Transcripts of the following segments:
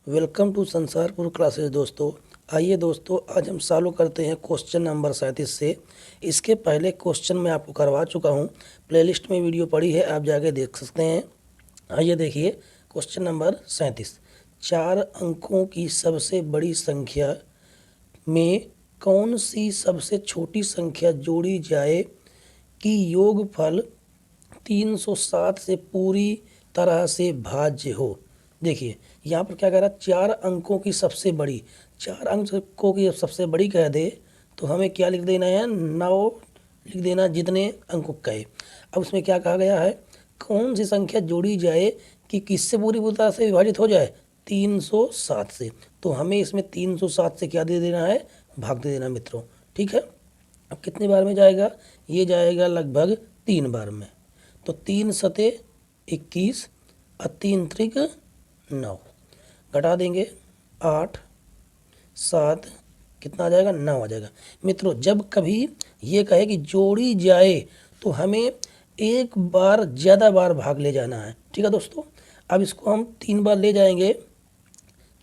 Welcome to Sansarpur classes दोस्तों। आइए दोस्तों, आज हम चालू करते हैं क्वेश्चन नंबर 37 से। इसके पहले क्वेश्चन मैं आपको करवा चुका हूं, प्लेलिस्ट में वीडियो पड़ी है, आप जाके देख सकते हैं। आइए देखिए क्वेश्चन नंबर 37। 4 अंकों की सबसे बड़ी संख्या में कौन सी सबसे छोटी संख्या जोड़ी जाए कि योगफल 307 से पूरी तरह से भाज्य हो। देखिए यहाँ पर क्या कह रहा है, 4 अंकों की सबसे बड़ी, 4 अंकों की सबसे बड़ी कह दे तो हमें क्या लिख देना है, 9 लिख देना जितने अंकों कहे। अब उसमें क्या कहा गया है, कौन सी संख्या जोड़ी जाए कि किससे पूरी तरह से विभाजित हो जाए, 307 से। तो हमें इसमें 307 से क्या दे देना है, भाग दे देना मित्रों। ठीक है, अब कितने बार में जाएगा, ये जाएगा लगभग 3 बार में। तो 3 सते 21 और 3 त्रिक 9, घटा देंगे 8 7, कितना आ जाएगा, 9 आ जाएगा। मित्रों जब कभी ये कहे कि जोड़ी जाए तो हमें एक बार ज़्यादा बार भाग ले जाना है। ठीक है दोस्तों, अब इसको हम 3 बार ले जाएंगे।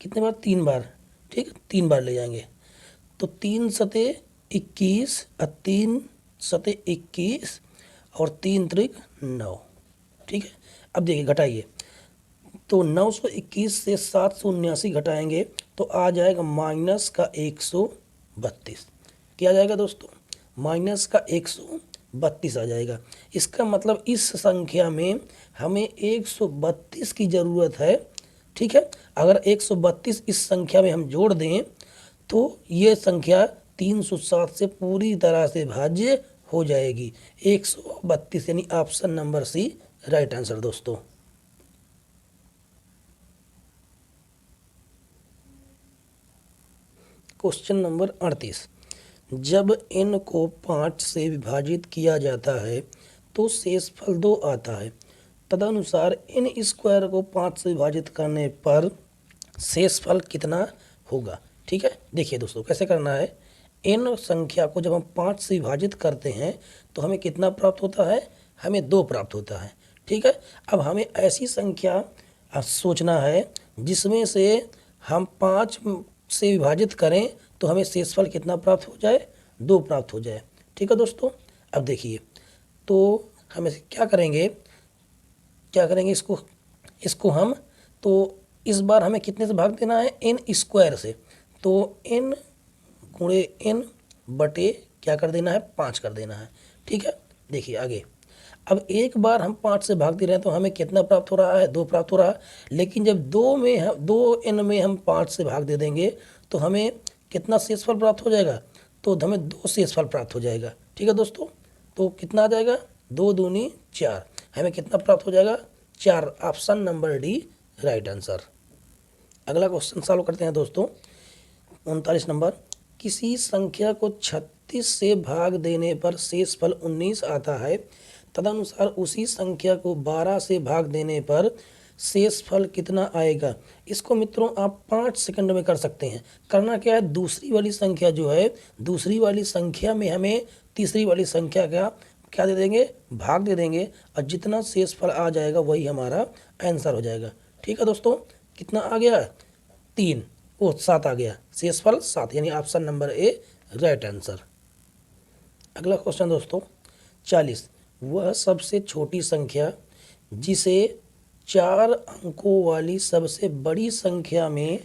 कितने बार, 3 बार। ठीक, 3 बार ले जाएंगे। तो 3 सते 21 और 3 सते 21 और 3 त्रिक 9। ठीक है, अब देखिए घटाइए, तो 921 से 779 घटाएंगे तो आ जाएगा माइनस का 132। क्या आ जाएगा दोस्तों, माइनस का 132 आ जाएगा। इसका मतलब इस संख्या में हमें 132 की ज़रूरत है। ठीक है, अगर 132 इस संख्या में हम जोड़ दें तो ये संख्या 307 से पूरी तरह से भाज्य हो जाएगी। 132 यानी option number C right answer दोस्तों। Question number 38। जब n को 5 से विभाजित किया जाता है तो शेषफल 2 आता है। तदनुसार n स्क्वायर को 5 से विभाजित करने पर शेषफल कितना होगा। ठीक है, देखिए दोस्तों कैसे करना है। n संख्या को जब हम 5 से विभाजित करते हैं तो हमें कितना प्राप्त होता है, हमें 2 प्राप्त होता है। ठीक है, अब हमें ऐसी संख्या सोचना है जिसमें से हम 5 से विभाजित करें तो हमें शेषफल कितना प्राप्त हो जाए, 2 प्राप्त हो जाए। ठीक है दोस्तों, अब देखिए तो हम क्या करेंगे, इसको हम, तो इस बार हमें कितने से भाग देना है, n स्क्वायर से। तो n गुणे n बटे क्या कर देना है, 5 कर देना है। ठीक है, देखिए आगे। अब एक बार हम 5 से भाग दे रहे हैं तो हमें कितना प्राप्त हो रहा है, 2 प्राप्त हो रहा है। लेकिन जब 2n में हम 5 से भाग दे देंगे तो हमें कितना शेषफल प्राप्त हो जाएगा, तो हमें 2 शेषफल प्राप्त हो जाएगा। ठीक है दोस्तों, तो कितना आ जाएगा, 2 दूनी 4, हमें कितना प्राप्त हो जाएगा, 4। Option number D right answer. अगला क्वेश्चन सॉल्व करते हैं दोस्तों। 39 नंबर। किसी संख्या को 36 से भाग देने पर शेषफल 19 आता है। तदनुसार उसी संख्या को 12 से भाग देने पर शेषफल कितना आएगा। इसको मित्रों आप 5 सेकंड में कर सकते हैं। करना क्या है, दूसरी वाली संख्या जो है, दूसरी वाली संख्या में हमें तीसरी वाली संख्या का क्या दे देंगे, भाग दे देंगे, और जितना शेषफल आ जाएगा वही हमारा आंसर हो जाएगा। ठीक है दोस्तों, कितना आ गया, 3, वो 7 आ गया, शेषफल 7, यानी option number A right answer. अगला क्वेश्चन दोस्तों 40। वह सबसे छोटी संख्या जिसे 4 अंकों वाली सबसे बड़ी संख्या में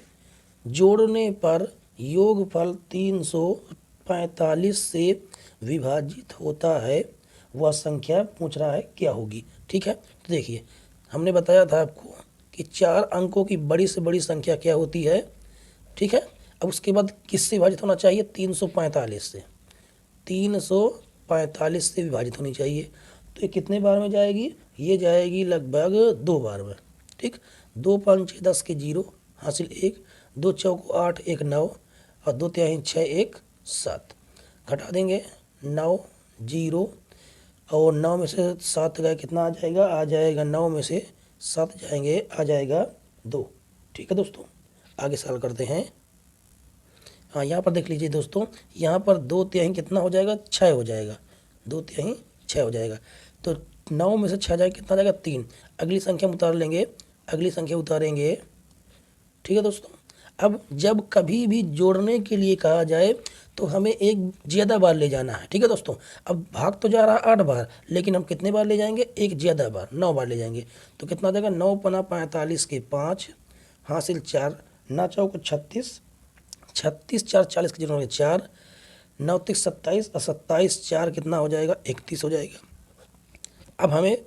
जोड़ने पर योगफल 345 से विभाजित होता है, वह संख्या पूछ रहा है क्या होगी। ठीक है, तो देखिए हमने बताया था आपको कि 4 अंकों की बड़ी से बड़ी संख्या क्या होती है। ठीक है, अब उसके बाद किससे विभाजित होना चाहिए, 345 से। 345 से विभाजित होनी चाहिए। तो ये कितने बार में जाएगी, ये जाएगी लगभग 2 बार में। ठीक, 2 5 6 10 के 0 हासिल 1, 2 चौको 8 1 9 और 2 तिहाई 6 1 7, घटा देंगे 9 0 और 9 में से 7 गए, कितना आ जाएगा, आ जाएगा 9 में से 7 जाएंगे, आ जाएगा 2। ठीक है दोस्तों, आगे सवाल करते हैं। हाँ, यहाँ पर देख लीजिए दोस्तों, यहाँ पर 2 तिहाई कितना हो जाएगा, 6 हो जाएगा, 2 तिहाई 6 हो जाएगा। तो 9 में से 6 जाएगा, कितना जाएगा, 3। अगली संख्या हम उतार लेंगे, अगली संख्या उतारेंगे ठीक है दोस्तों। अब जब कभी भी जोड़ने के लिए कहा जाए तो हमें एक ज़्यादा बार ले जाना है। ठीक है दोस्तों। अब भाग तो जा रहा है 8 बार, लेकिन हम कितने बार ले जाएंगे, एक ज़्यादा बार 9 बार ले जाएंगे। तो कितना देगा, 9 पना 45 के 5 हासिल 4, 9 चौक 36, 36 4 40 की जगह 4, 9 तिक 27 और 27 4 कितना हो जाएगा, 31 हो जाएगा। अब हमें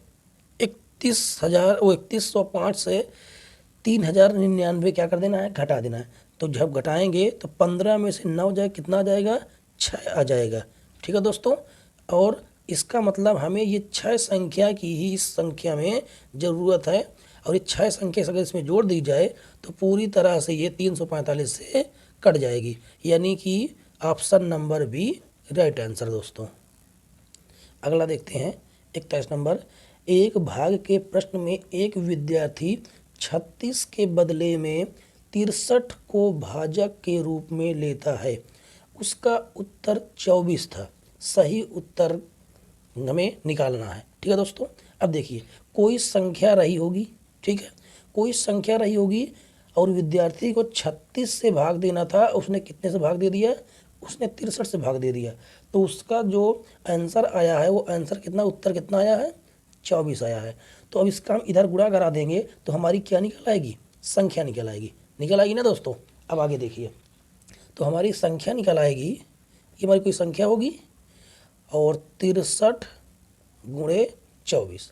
31,000 वो 3105 से 3099 क्या कर देना है, घटा देना है। तो जब घटाएंगे तो 15 में से 9 जाए कितना आ जाएगा, 6 आ जाएगा। ठीक है दोस्तों। और इसका मतलब हमें ये 6 संख्या की ही इस संख्या में ज़रूरत है, और ये 6 संख्या अगर इसमें जोड़ दी जाए तो पूरी तरह से ये 345 से कट जाएगी, यानी कि option number B right answer दोस्तों। अगला देखते हैं 21 नंबर। एक भाग के प्रश्न में एक विद्यार्थी 36 के बदले में 63 को भाजक के रूप में लेता है। उसका उत्तर 24 था। सही उत्तर हमें निकालना है। ठीक है दोस्तों। अब देखिए, कोई संख्या रही होगी, ठीक है, कोई संख्या रही होगी और विद्यार्थी को 36 से भाग देना था, उसने कितने से भाग दे दिया, उसने 63 से भाग दे दिया। तो उसका जो आंसर आया है वो आंसर कितना, उत्तर कितना आया है, 24 आया है। तो अब इसका हम इधर गुणा करा देंगे तो हमारी क्या निकल आएगी, संख्या निकल आएगी। निकल आएगी ना दोस्तों। अब आगे देखिए, तो हमारी संख्या निकल आएगी, ये हमारी कोई संख्या होगी और 63 गुणे 24।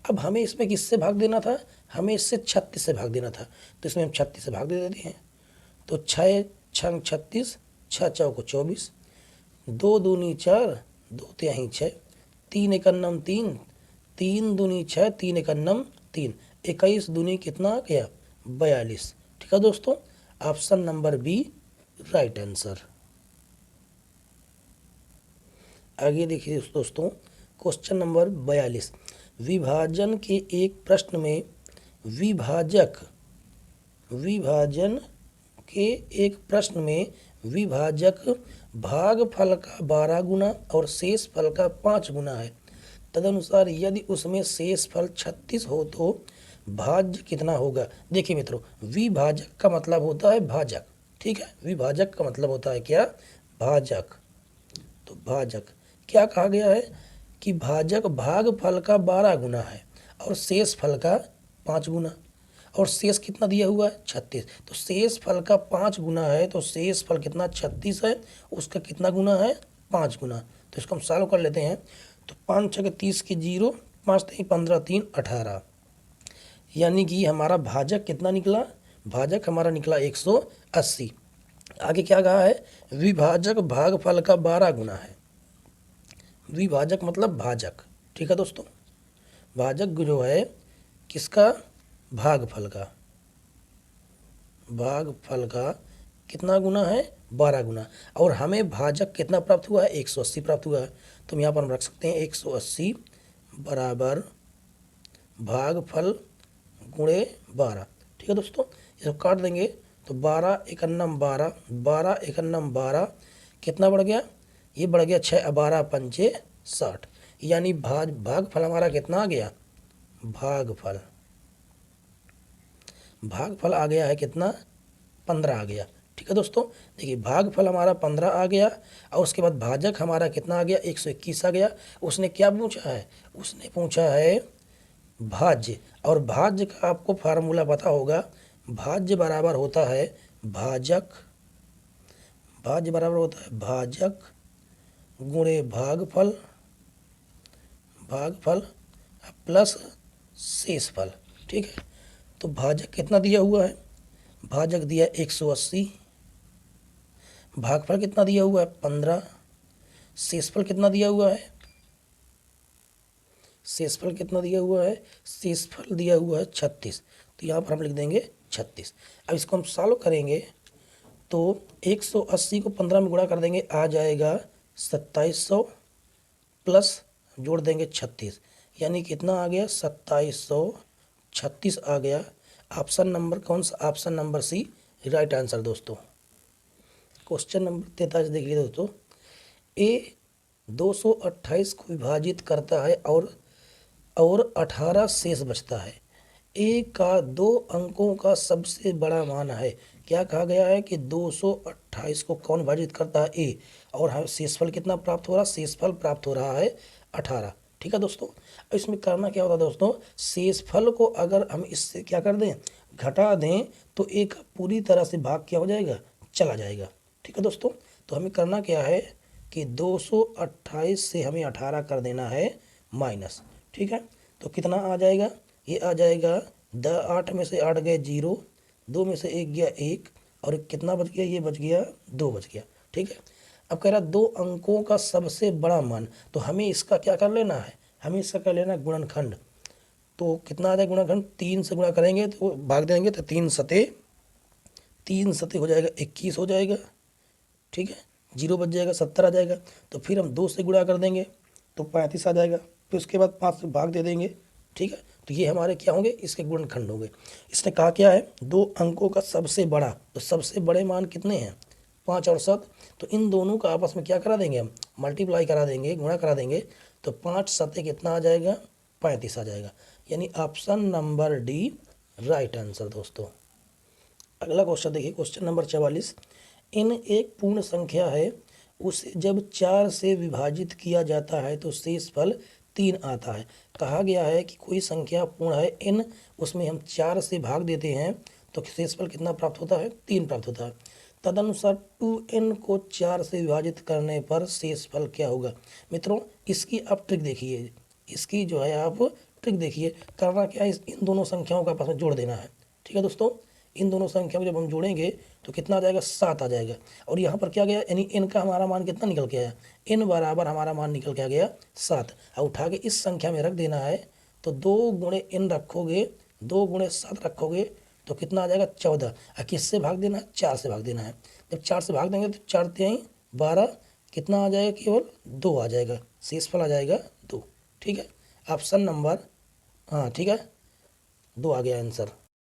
अब हमें इसमें किससे भाग देना था, हमें इससे 36 से भाग देना था। तो इसमें हम 36 से भाग दे देते हैं। तो 6 छंग 36, 6 चौको 24, 2 दूनी 4, 2 तिहाई 6, 3 एकन्नम 3, 3 दूनी 6, 3 एकन्नम 3, 21 दूनी कितना आ गया, 42। ठीक है दोस्तों। Option number B right answer. आगे देखिए दोस्तों, क्वेश्चन नंबर 42। विभाजन के एक प्रश्न में विभाजन के एक प्रश्न में विभाजक भागफल का 12 गुना और शेष फल का 5 गुना है। तदनुसार यदि उसमें शेष फल 36 हो तो भाज्य कितना होगा। देखिए मित्रों, विभाजक का मतलब होता है भाजक। ठीक है, विभाजक का मतलब होता है क्या, भाजक। तो भाजक क्या कहा गया है कि भाजक भागफल का 12 गुना है और शेष फल का 5 गुना, और शेष कितना दिया हुआ है, 36। तो शेष फल का 5 गुना है, तो शेष फल कितना 36 है, उसका कितना गुना है, 5 गुना। तो इसको हम सॉल्व कर लेते हैं। तो 5 छः 30 की 0, 5 3 15 3 18, यानी कि हमारा भाजक कितना निकला, भाजक हमारा निकला 180। आगे क्या कहा है, विभाजक भागफल का 12 गुना है। विभाजक मतलब भाजक। ठीक है दोस्तों। भाजक जो है किसका, भागफल का, भागफल का कितना गुना है, 12 गुना। और हमें भाजक कितना प्राप्त हुआ है, 180 प्राप्त हुआ है। तो हम यहाँ पर हम रख सकते हैं 180 बराबर भागफल गुणे 12। ठीक है दोस्तों। इसको काट देंगे तो 12 एकन्नम 12, 12 एकन्नम 12, कितना बढ़ गया, ये बढ़ गया 6 12 पंचे 60, यानी भागफल हमारा कितना आ गया, भागफल आ गया है कितना, 15 आ गया। ठीक है दोस्तों। देखिए, भागफल हमारा 15 आ गया और उसके बाद भाजक हमारा कितना आ गया, 121 आ गया। उसने क्या पूछा है, उसने पूछा है भाज्य, और भाज्य का आपको फार्मूला पता होगा। भाज्य बराबर होता है भाजक, भाज्य बराबर होता है भाजक गुणे भागफल, भागफल प्लस शेषफल। ठीक है। तो भाजक कितना दिया हुआ है, भाजक दिया 180, भागफल कितना दिया हुआ है 15, शेषफल कितना दिया हुआ है, शेषफल कितना दिया हुआ है, शेषफल दिया हुआ है 36। तो यहाँ पर हम लिख देंगे 36। अब इसको हम सॉल्व करेंगे तो 180 को 15 में गुणा कर देंगे, आ जाएगा 2700 प्लस जोड़ देंगे 36, यानी कितना आ गया 2736 आ गया। ऑप्शन नंबर कौन सा, option number C right answer दोस्तों। क्वेश्चन नंबर 43 देखिए दोस्तों। ए 228 को विभाजित करता है और 18 शेष बचता है। ए का 2 अंकों का सबसे बड़ा मान है। क्या कहा गया है कि 228 को कौन विभाजित करता है? ए। और हमें शेषफल कितना प्राप्त हो रहा है? शेषफल प्राप्त हो रहा है 18। ठीक है दोस्तों। अब इसमें करना क्या होता है दोस्तों, शेषफल को अगर हम इससे क्या कर दें, घटा दें, तो ए का पूरी तरह से भाग क्या हो जाएगा, चला जाएगा। ठीक है दोस्तों। तो हमें करना क्या है कि 228 से हमें 18 कर देना है माइनस। ठीक है। तो कितना आ जाएगा, ये आ जाएगा 8 में से 8 गए 0, 2 में से 1 गया 1, और कितना बच गया, ये बच गया 2 बच गया। ठीक है। अब कह रहा 2 अंकों का सबसे बड़ा मान, तो हमें इसका क्या कर लेना है, हमें इसका कर लेना गुणनखंड। तो कितना आ जाएगा गुणनखंड, 3 से गुणा करेंगे तो भाग देंगे तो 3 सते हो जाएगा 21 हो जाएगा। ठीक है। 0 बच जाएगा, 70 आ जाएगा। तो फिर हम 2 से गुणा कर देंगे तो 35 आ जाएगा। फिर उसके बाद 5 से भाग दे देंगे। ठीक है। तो ये हमारे क्या होंगे, इसके गुणनखंड होंगे। इसने कहा क्या है, 2 अंकों का सबसे बड़ा, तो सबसे बड़े मान कितने हैं, 5 और 7। तो इन दोनों का आपस में क्या करा देंगे, हम मल्टीप्लाई करा देंगे, गुणा करा देंगे। तो 5 सते कितना आ जाएगा, 35 आ जाएगा। यानी option number D right answer दोस्तों। अगला क्वेश्चन देखिए, क्वेश्चन नंबर 44। इन एक पूर्ण संख्या है, उसे जब 4 से विभाजित किया जाता है तो शेषफल 3 आता है। कहा गया है कि कोई संख्या पूर्ण है n, उसमें हम 4 से भाग देते हैं तो शेषफल कितना प्राप्त होता है, 3 प्राप्त होता है। तदनुसार 2n को 4 से विभाजित करने पर शेषफल क्या होगा। मित्रों इसकी आप ट्रिक देखिए, इसकी जो है आप ट्रिक देखिए। करना क्या है, इन दोनों संख्याओं का आपस में जोड़ देना है। ठीक है दोस्तों। इन दोनों संख्याओं को जब हम जोड़ेंगे तो कितना आ जाएगा, 7 आ जाएगा। और यहाँ पर क्या गया, यानी n का हमारा मान कितना निकल के आया, n बराबर हमारा मान निकल के आ गया 7। और उठा के इस संख्या में रख देना है। तो 2 गुणे n रखोगे, 2 गुणे 7 रखोगे तो कितना आ जाएगा, 14। और किससे भाग देना है, 4 से भाग देना है। जब 4 से भाग देंगे तो 4 तिहाई 12, कितना आ जाएगा, केवल 2 आ जाएगा, शेषफल आ जाएगा 2। ठीक है। ऑप्शन नंबर, हाँ ठीक है, 2 आ गया आंसर।